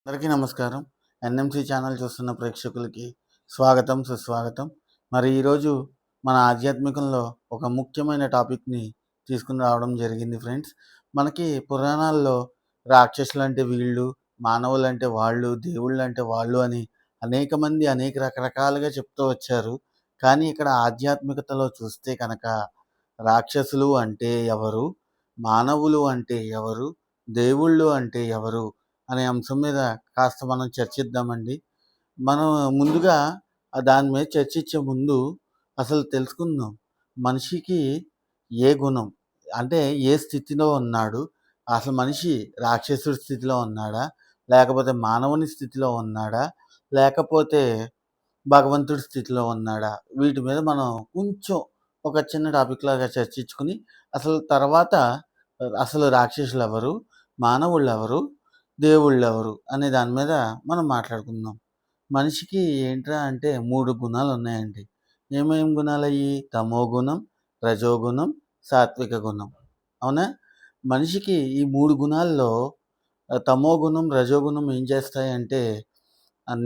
అందరికీ నమస్కారం. NMC channel చూస్తున్న ప్రేక్షకులకి స్వాగతం, సుస్వాగతం. మరి ఈరోజు మన ఆధ్యాత్మికంలో ఒక ముఖ్యమైన టాపిక్‌ని తీసుకొని రావడం జరిగింది ఫ్రెండ్స్. మనకి పురాణాల్లో రాక్షసులంటే వీళ్ళు, మానవులంటే వాళ్ళు, దేవుళ్ళంటే వాళ్ళు అని అనేక మంది అనేక రకరకాలుగా చెప్తూ వచ్చారు. కానీ ఇక్కడ ఆధ్యాత్మికతలో చూస్తే కనుక రాక్షసులు అంటే ఎవరు? మానవులు అంటే ఎవరు? దేవుళ్ళు అంటే ఎవరు? అనే అంశం మీద కాస్త మనం చర్చిద్దామండి. మనం ముందుగా దాని మీద చర్చించే ముందు అసలు తెలుసుకుందాం. మనిషికి ఏ గుణం? అంటే ఏ స్థితిలో ఉన్నాడు? అసలు మనిషి రాక్షసుడి స్థితిలో ఉన్నాడా? లేకపోతే మానవుని స్థితిలో ఉన్నాడా? లేకపోతే భగవంతుడి స్థితిలో ఉన్నాడా? వీటి మీద మనం కొంచెం ఒక చిన్న టాపిక్ లాగా చర్చించుకొని అసలు తర్వాత అసలు రాక్షసులెవరు? మానవుళ్ళెవరు? దేవుళ్ళెవరు? అనే దాని మీద మనం మాట్లాడుకుందాం. మనిషికి ఏంట్రా అంటే 3 గుణాలున్నాయండి. ఏమేం గుణాలయ్యి? తమోగుణం, రజోగుణం, సాత్విక గుణం. అవునా? మనిషికి ఈ 3 గుణాల్లో తమోగుణం, రజోగుణం ఏం చేస్తాయంటే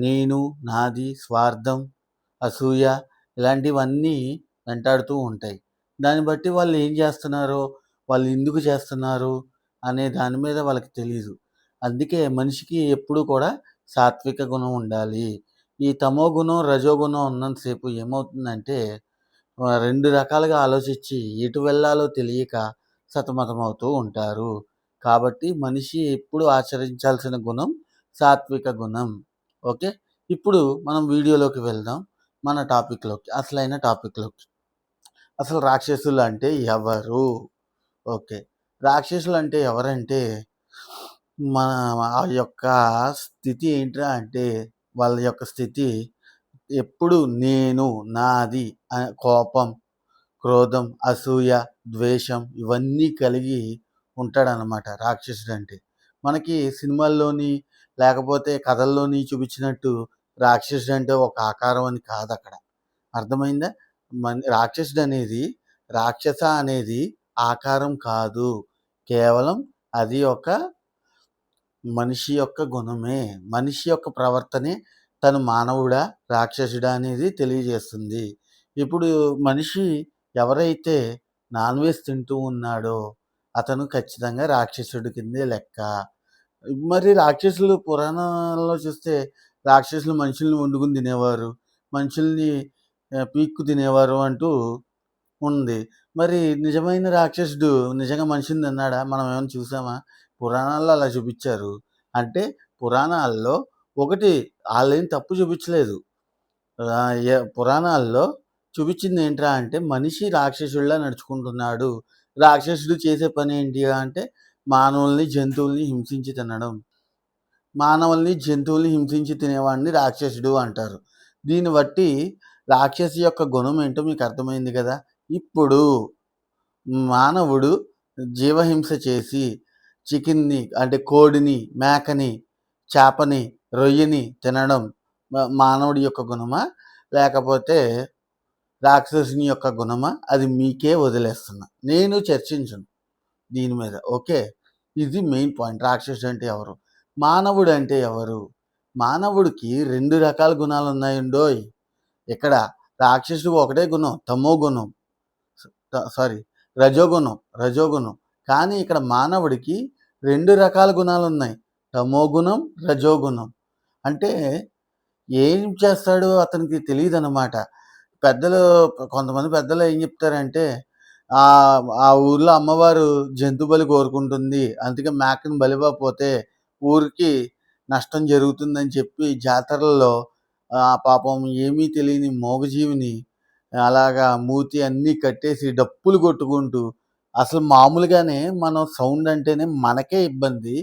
నేను, నాది, స్వార్థం, అసూయ ఇలాంటివన్నీ వెంటాడుతూ ఉంటాయి. దాన్ని బట్టి వాళ్ళు ఏం చేస్తున్నారో, వాళ్ళు ఎందుకు చేస్తున్నారు అనే దాని మీద వాళ్ళకి తెలీదు. అందుకే మనిషికి ఎప్పుడూ కూడా సాత్విక గుణం ఉండాలి. ఈ తమోగుణం, రజోగుణం ఉన్నంత సేపు ఏమవుతుందంటే 2 రకాలుగా ఆలోచించి ఎటు వెళ్ళాలో తెలియక సతమతమవుతూ ఉంటారు. కాబట్టి మనిషి ఎప్పుడు ఆచరించాల్సిన గుణం సాత్విక గుణం. ఓకే. ఇప్పుడు మనం వీడియోలోకి వెళ్దాం. మన టాపిక్‌లోకి. అసలైన టాపిక్‌లోకి. అసలు రాక్షసులు అంటే ఎవరు? ఓకే. రాక్షసులు అంటే ఎవరంటే మన ఆ యొక్క స్థితి ఏంట్రా అంటే వాళ్ళ యొక్క స్థితి ఎప్పుడు నేను, నాది కోపం, క్రోధం, అసూయ, ద్వేషం ఇవన్నీ కలిగి ఉంటాడనమాట రాక్షసుడంటే. మనకి సినిమాల్లోని లేకపోతే కథల్లోని చూపించినట్టు రాక్షసుడంటే ఒక ఆకారం అని కాదక్కడ. అర్థమైందా? రాక్షసుడనేది రాక్షస అనేది ఆకారం కాదు. కేవలం అది ఒక మనిషి యొక్క గుణమే. మనిషి యొక్క ప్రవర్తనే తను మానవుడా? రాక్షసుడా? అనేది తెలియజేస్తుంది. ఇప్పుడు మనిషి ఎవరైతే నాన్ వెజ్ తింటూ ఉన్నాడో అతను ఖచ్చితంగా రాక్షసుడి కిందే లెక్క. మరి రాక్షసులు పురాణాల్లో చూస్తే రాక్షసులు మనుషుల్ని వండుకొని తినేవారు. మనుషుల్ని పీక్కు తినేవారు అంటూ ఉంది. మరి నిజమైన రాక్షసుడు నిజంగా మనిషిని తిన్నాడా? మనం ఏమైనా చూసామా? పురాణాల్లో అలా చూపిచ్చారు. అంటే పురాణాల్లో ఒకటి ఆళ్ళేం తప్పు చూపిచ్చలేదు. పురాణాల్లో చూపిచ్చింది ఏంట్రా అంటే మనిషి రాక్షసుడిలా నడుచుకుంటున్నాడు. రాక్షసుడు చేసే పనేంటి అంటే మానవుల్ని, జంతువుల్ని హింసించి తినడం. మానవుల్ని, జంతువుల్ని హింసించి తినేవాడిని రాక్షసుడు అంటారు. దీన్ని బట్టి రాక్షసి యొక్క గుణం ఏంటో మీకు అర్థమైంది కదా! ఇప్పుడు మానవుడు జీవహింస చేసి చికెన్‌ని అంటే కోడిని, మేకని, చేపని, రొయ్యని తినడం మానవుడి యొక్క గుణమా? లేకపోతే రాక్షసుని యొక్క గుణమా? అది మీకే వదిలేస్తున్నా. నేను చర్చించను దీని మీద. ఓకే. ఇది మెయిన్ పాయింట్. రాక్షసుడు అంటే ఎవరు? మానవుడు అంటే ఎవరు? మానవుడికి 2 రకాల గుణాలున్నాయండోయ్! ఇక్కడ రాక్షసుడికి ఒకటే గుణం తమో గుణం. సారీ రజోగుణం. రజోగుణం. కానీ ఇక్కడ మానవుడికి 2 రకాల గుణాలున్నాయి. తమోగుణం, రజోగుణం. అంటే ఏం చేస్తాడో అతనికి తెలీదనమాట. పెద్దలు కొంతమంది పెద్దలు ఏం చెప్తారంటే ఆ ఊర్లో అమ్మవారు జంతు బలి కోరుకుంటుంది. అందుకే మేకని బలివ్వకపోతే ఊరికి నష్టం జరుగుతుందని చెప్పి జాతరల్లో పాపం ఏమీ తెలియని మూగజీవిని అలాగా మూతి అన్నీ కట్టేసి డప్పులు కొట్టుకుంటూ అసలు మామూలుగానే మనం సౌండ్ అంటేనే మనకే ఇబ్బంది.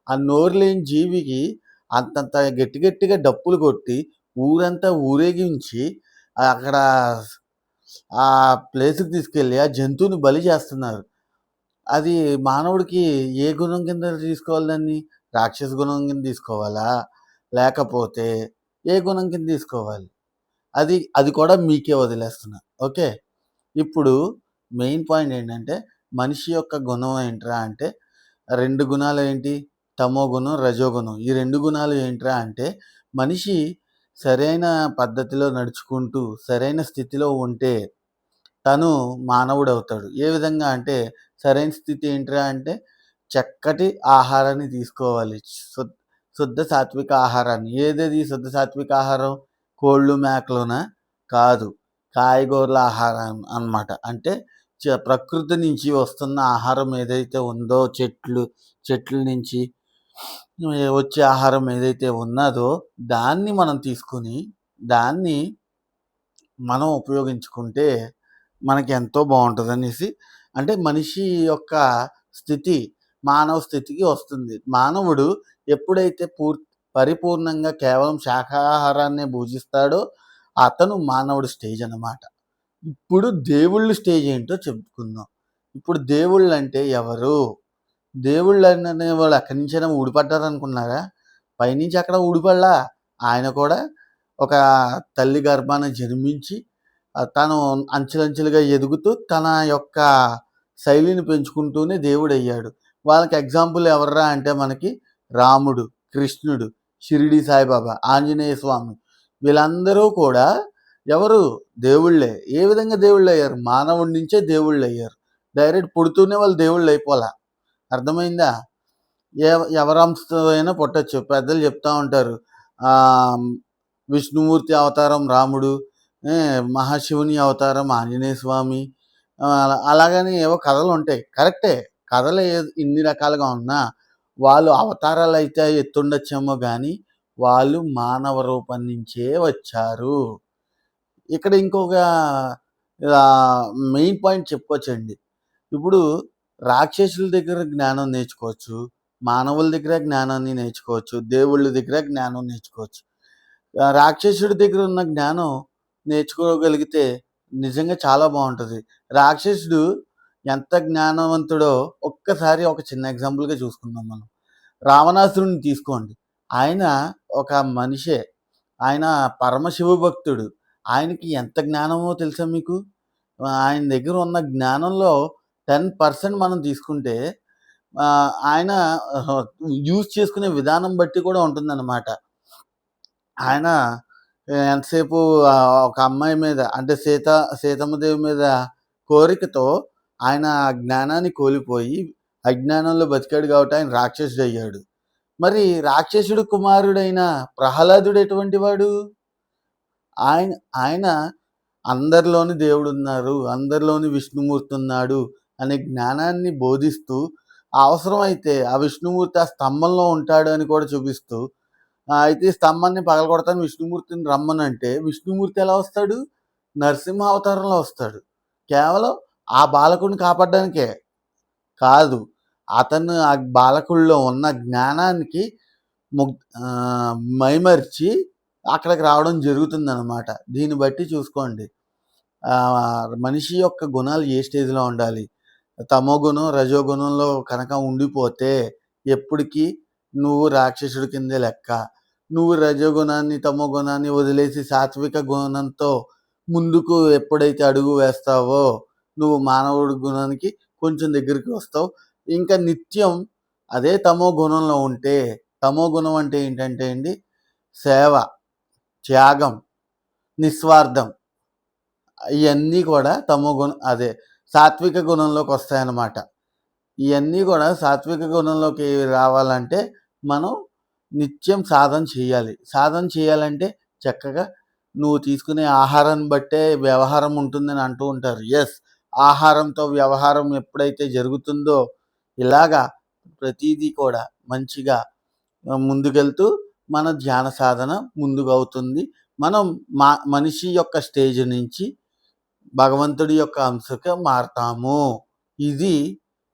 ఆ నోరు లేని జీవికి అంతంత గట్టి గట్టిగా డప్పులు కొట్టి ఊరంతా ఊరేగించి అక్కడ ఆ ప్లేస్‌కి తీసుకెళ్ళి ఆ జంతువుని బలి చేస్తున్నారు. అది మానవుడికి ఏ గుణం కింద తీసుకోవాలి దాన్ని? రాక్షస గుణం కింద తీసుకోవాలా? లేకపోతే ఏ గుణం కింద తీసుకోవాలి? అది కూడా మీకే వదిలేస్తున్నా. ఓకే. ఇప్పుడు మెయిన్ పాయింట్ ఏంటంటే మనిషి యొక్క గుణం ఏంట్రా అంటే 2 గుణాలేంటి? తమోగుణం, రజోగుణం. ఈ 2 గుణాలు ఏంట్రా అంటే మనిషి సరైన పద్ధతిలో నడుచుకుంటూ సరైన స్థితిలో ఉంటే తను మానవుడవుతాడు. ఏ విధంగా అంటే సరైన స్థితి ఏంట్రా అంటే చక్కటి ఆహారాన్ని తీసుకోవాలి. శుద్ధ సాత్విక ఆహారాన్ని. ఏదది శుద్ధ సాత్విక ఆహారం? కోళ్ళు, మేకలునా? కాదు. కాయగూరల ఆహారం అన్నమాట. అంటే ప్రకృతి నుంచి వస్తున్న ఆహారం ఏదైతే ఉందో చెట్ల నుంచి వచ్చే ఆహారం ఏదైతే ఉన్నదో దాన్ని మనం తీసుకొని దాన్ని మనం ఉపయోగించుకుంటే మనకి ఎంతో బాగుంటుందనేసి అంటే మనిషి యొక్క స్థితి మానవ స్థితికి వస్తుంది. మానవుడు ఎప్పుడైతే పరిపూర్ణంగా కేవలం శాకాహారాన్నే భుజిస్తాడో అతను మానవుడి స్టేజ్ అన్నమాట. ఇప్పుడు దేవుళ్ళ స్టేజ్ ఏంటో చెప్పుకుందాం. ఇప్పుడు దేవుళ్ళు అంటే ఎవరు? దేవుళ్ళు అనే వాళ్ళు ఎక్కడి నుంచైనా ఊడిపడ్డారనుకున్నారా? పైనుంచి అక్కడ ఊడిపడలా. ఆయన కూడా ఒక తల్లి గర్భాన జన్మించి తను అంచెలంచెలుగా ఎదుగుతూ తన యొక్క శైలిని పెంచుకుంటూనే దేవుడయ్యాడు. వాళ్ళకి ఎగ్జాంపుల్ ఎవర్రా అంటే మనకి రాముడు, కృష్ణుడు, షిరిడి సాయిబాబా, ఆంజనేయ స్వామి వీళ్ళందరూ కూడా ఎవరు? దేవుళ్ళే. ఏ విధంగా దేవుళ్ళయ్యారు? మానవుడి నుంచే దేవుళ్ళయ్యారు. డైరెక్ట్ పుడుతూనే వాళ్ళు దేవుళ్ళు అయిపోలా. అర్థమైందా? ఎవరి అంశతో అయినా పుట్టచ్చు. పెద్దలు చెప్తా ఉంటారు. విష్ణుమూర్తి అవతారం రాముడు, మహాశివుని అవతారం ఆంజనేయ స్వామి, అలాగని ఏవో కథలు ఉంటాయి. కరెక్టే. కథలు ఇన్ని రకాలుగా ఉన్నా వాళ్ళు అవతారాలు అయితే ఎత్తుండొచ్చేమో కానీ వాళ్ళు మానవ రూపం నుంచే వచ్చారు. ఇక్కడ ఇంకొక మెయిన్ పాయింట్ చెప్పుకోవచ్చండి. ఇప్పుడు రాక్షసుల దగ్గర జ్ఞానం నేర్చుకోవచ్చు, మానవుల దగ్గర జ్ఞానాన్ని నేర్చుకోవచ్చు, దేవుళ్ళ దగ్గర జ్ఞానం నేర్చుకోవచ్చు. రాక్షసుడి దగ్గర ఉన్న జ్ఞానం నేర్చుకోగలిగితే నిజంగా చాలా బాగుంటుంది. రాక్షసుడు ఎంత జ్ఞానవంతుడో ఒక్కసారి ఒక చిన్న ఎగ్జాంపుల్గా చూసుకుందాం మనం. రావణాసురుని తీసుకోండి. ఆయన ఒక మనిషే. ఆయన పరమశివ భక్తుడు. ఆయనకి ఎంత జ్ఞానమో తెలుసా మీకు? ఆయన దగ్గర ఉన్న జ్ఞానంలో 10% మనం తీసుకుంటే ఆయన యూజ్ చేసుకునే విధానం బట్టి కూడా ఉంటుందన్నమాట. ఆయన ఎంతసేపు ఒక అమ్మాయి మీద అంటే సీతమ్మదేవి మీద కోరికతో ఆయన జ్ఞానాన్ని కోల్పోయి అజ్ఞానంలో బతికాడు కాబట్టి ఆయన రాక్షసుడు అయ్యాడు. మరి రాక్షసుడు కుమారుడైన ప్రహ్లాదుడు ఎటువంటి వాడు? ఆయన ఆయన అందరిలోని దేవుడు ఉన్నారు, అందరిలోని విష్ణుమూర్తి ఉన్నాడు అనే జ్ఞానాన్ని బోధిస్తూ అవసరమైతే ఆ విష్ణుమూర్తి ఆ స్తంభంలో ఉంటాడు అని కూడా చూపిస్తూ అయితే స్తంభాన్ని పగలగొడతాను విష్ణుమూర్తిని రమ్మనంటే విష్ణుమూర్తి ఎలా వస్తాడు? నరసింహ అవతారంలో వస్తాడు. కేవలం ఆ బాలకుడిని కాపాడడానికే కాదు, అతను ఆ బాలకుల్లో ఉన్న జ్ఞానానికి మైమరిచి అక్కడికి రావడం జరుగుతుందన్నమాట. దీన్ని బట్టి చూసుకోండి మనిషి యొక్క గుణాలు ఏ స్టేజ్లో ఉండాలి. తమో గుణం, రజోగుణంలో కనుక ఉండిపోతే ఎప్పటికీ నువ్వు రాక్షసుడి కిందే లెక్క. నువ్వు రజోగుణాన్ని, తమో గుణాన్ని వదిలేసి సాత్విక గుణంతో ముందుకు ఎప్పుడైతే అడుగు వేస్తావో నువ్వు మానవుడి గుణానికి కొంచెం దగ్గరికి వస్తావు. ఇంకా నిత్యం అదే తమో గుణంలో ఉంటే, తమో గుణం అంటే ఏంటంటే అండి సేవ, త్యాగం, నిస్వార్థం ఇవన్నీ కూడా తమో గుణం అదే సాత్విక గుణంలోకి వస్తాయన్నమాట. ఇవన్నీ కూడా సాత్విక గుణంలోకి రావాలంటే మనం నిత్యం సాధన చేయాలి. సాధన చేయాలంటే చక్కగా నువ్వు తీసుకునే ఆహారాన్ని బట్టే వ్యవహారం ఉంటుందని అంటూ ఉంటారు. ఎస్, ఆహారంతో వ్యవహారం ఎప్పుడైతే జరుగుతుందో ఇలాగా ప్రతిదీ కూడా మంచిగా ముందుకెళ్తూ మన ధ్యాన సాధన ముందుకు అవుతుంది. మనం మనిషి యొక్క స్టేజ్ నుంచి భగవంతుడి యొక్క అంశగా మారతాము. ఇది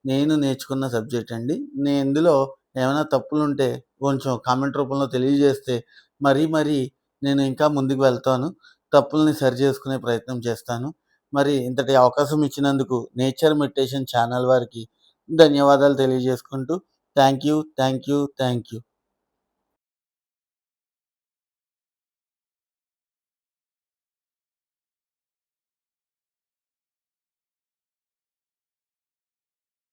నేను నేర్చుకున్న సబ్జెక్ట్ అండి. నేను ఇందులో ఏమైనా తప్పులుంటే కొంచెం కామెంట్ రూపంలో తెలియజేస్తే మరీ నేను ఇంకా ముందుకు వెళ్తాను. తప్పుల్ని సరి చేసుకునే ప్రయత్నం చేస్తాను. మరి ఇంతటి అవకాశం ఇచ్చినందుకు నేచర్ మెడిటేషన్ ఛానల్ వారికి ధన్యవాదాలు తెలియజేసుకుంటూ థ్యాంక్ యూ.